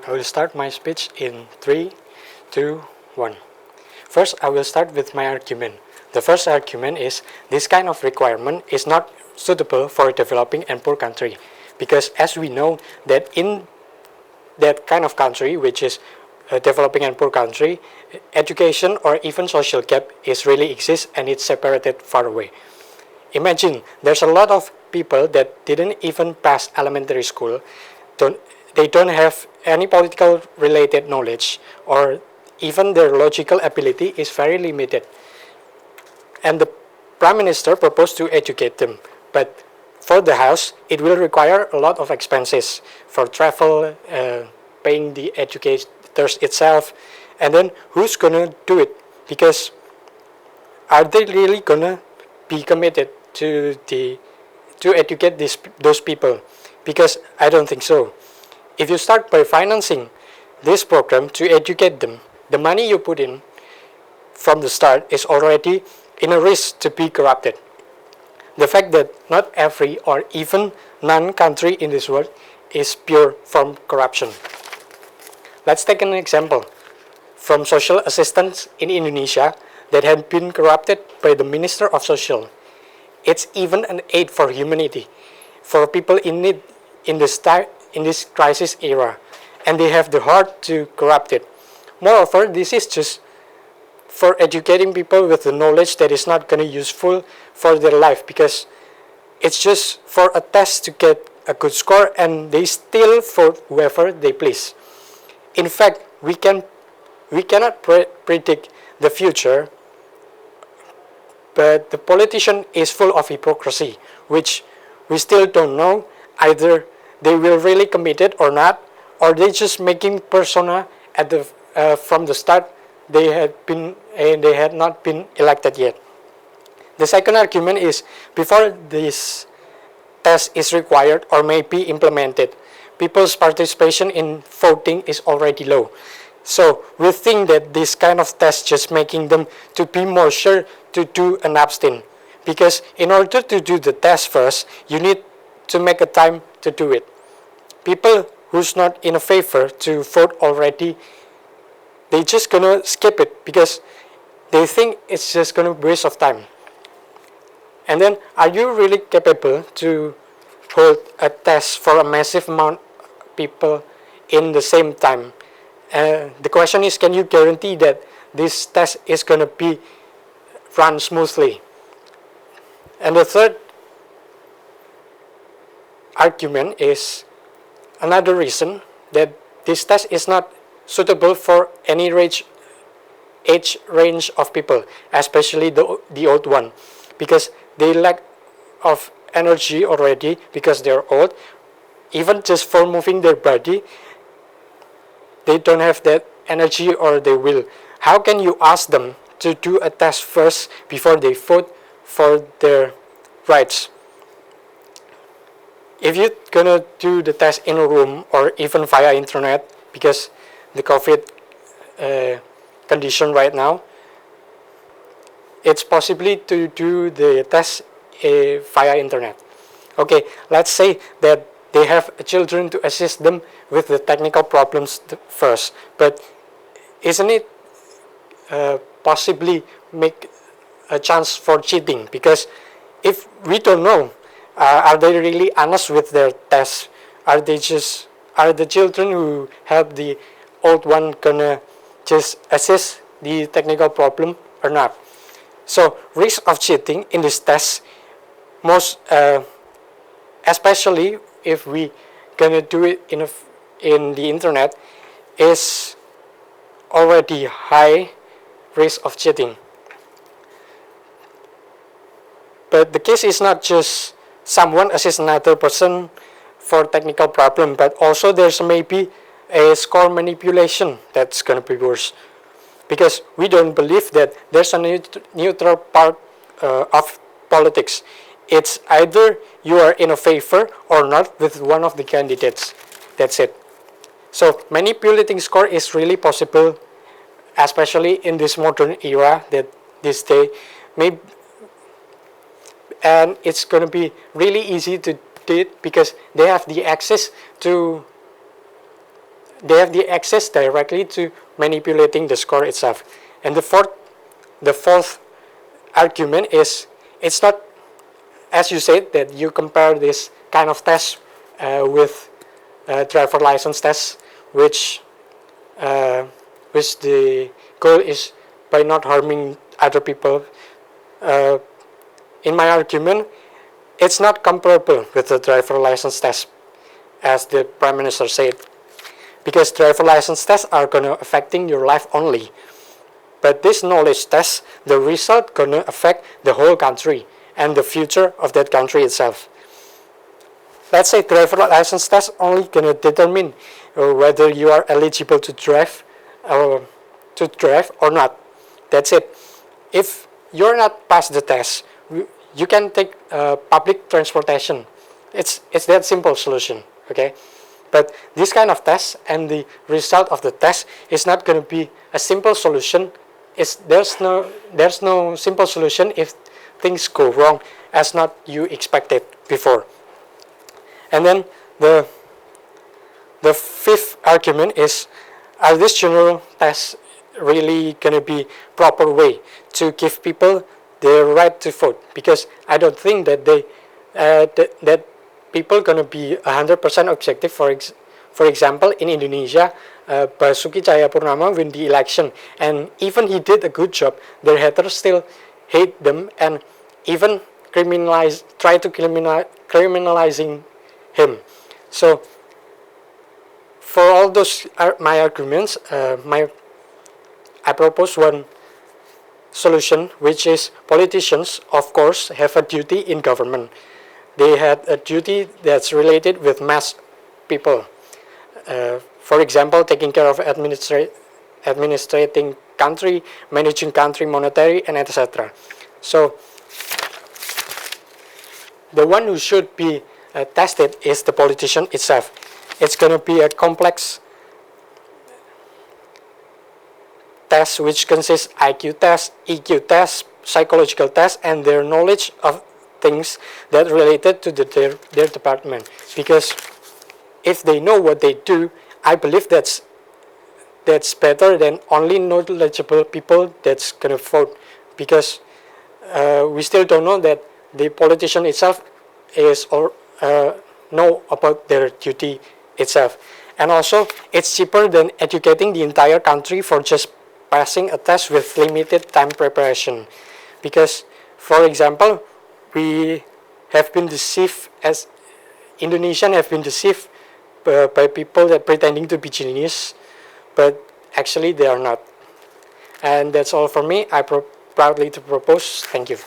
I will start my speech in 3, 2, 1. First, I will start with my argument. The first argument is this kind of requirement is not suitable for a developing and poor country, because as we know that in that kind of country, which is a developing and poor country, education or even social gap is really exists and it's separated far away. Imagine there's a lot of people that didn't even pass elementary school, they don't have any political related knowledge, or even their logical ability is very limited. And the Prime Minister proposed to educate them, but for the house it will require a lot of expenses for travel, paying the educators itself, and then who's gonna do it? Because are they really gonna be committed to educate those people? Because I don't think so. If you start by financing this program to educate them, the money you put in from the start is already in a risk to be corrupted. The fact that not every or even none country in this world is pure from corruption. Let's take an example from social assistance in Indonesia that had been corrupted by the Minister of Social. It's even an aid for humanity, for people in need in this crisis era, and they have the heart to corrupt it. Moreover, this is just for educating people with the knowledge that is not going to be useful for their life, because it's just for a test to get a good score and they steal for whoever they please. In fact, we cannot predict the future, but the politician is full of hypocrisy, which we still don't know. Either they will really commit it or not, or they just making persona at the from the start. They had not been elected yet. The second argument is before this test is required or may be implemented, people's participation in voting is already low. So we think that this kind of test just making them to be more sure to do an abstain. Because in order to do the test first, you need to make a time to do it. People who's not in a favor to vote already, they just gonna skip it because they think it's just gonna be a waste of time. And then, are you really capable to hold a test for a massive amount of people in the same time? The question is, can you guarantee that this test is gonna be run smoothly? And the third argument is another reason that this test is not suitable for any age range of people, especially the old one, because they lack of energy already because they're old. Even just for moving their body, they don't have that energy or they will. How can you ask them to do a test first before they vote for their rights? If you're gonna do the test in a room or even via internet, because the COVID condition right now, it's possible to do the test via internet. Okay, let's say that they have children to assist them with the technical problems first, but isn't it possibly make a chance for cheating? Because if we don't know, are they really honest with their tests? Are the children who help the old one gonna just assist the technical problem or not? So risk of cheating in this test, most especially if we gonna do it in the internet, is already high risk of cheating. But the case is not just someone assists another person for technical problem, but also there's maybe a score manipulation that's gonna be worse, because we don't believe that there's a neutral part of politics. It's either you are in a favor or not with one of the candidates. That's it. So manipulating score is really possible, especially in this modern era that this day, and it's going to be really easy to do it because they have the access to they have the access directly to manipulating the score itself. And the fourth argument is, it's not, as you said, that you compare this kind of test with driver license tests, which the goal is by not harming other people. In my argument, it's not comparable with the driver license test, as the Prime Minister said, because driver license tests are gonna affecting your life only. But this knowledge test, the result gonna affect the whole country and the future of that country itself. Let's say driver license test only gonna determine whether you are eligible to drive or not. That's it. If you're not past the test, you can take public transportation. It's that simple solution, okay? But this kind of test and the result of the test is not going to be a simple solution. There's no simple solution if things go wrong as not you expected before. And then the fifth argument is, are these general tests really going to be proper way to give people the right to vote? Because I don't think that that people gonna be 100% objective. For example, in Indonesia, Basuki Cahayapurnama win the election, and even he did a good job, their haters still hate them and even try to criminalizing him. So for all those my arguments, I propose one solution, which is politicians, of course, have a duty in government. They had a duty that's related with mass people. For example, taking care of administrating country, managing country monetary, and etc. So the one who should be tested is the politician itself. It's going to be a complex test which consists IQ test, EQ test, psychological test, and their knowledge of things that related to their department. Because if they know what they do, I believe that's better than only knowledgeable people that's gonna vote. Because we still don't know that the politician itself is or know about their duty itself. And also, it's cheaper than educating the entire country for just passing a test with limited time preparation. Because, for example, we have been deceived, as Indonesians have been deceived by people that pretending to be genius, but actually they are not. And that's all for me. I proudly to propose. Thank you.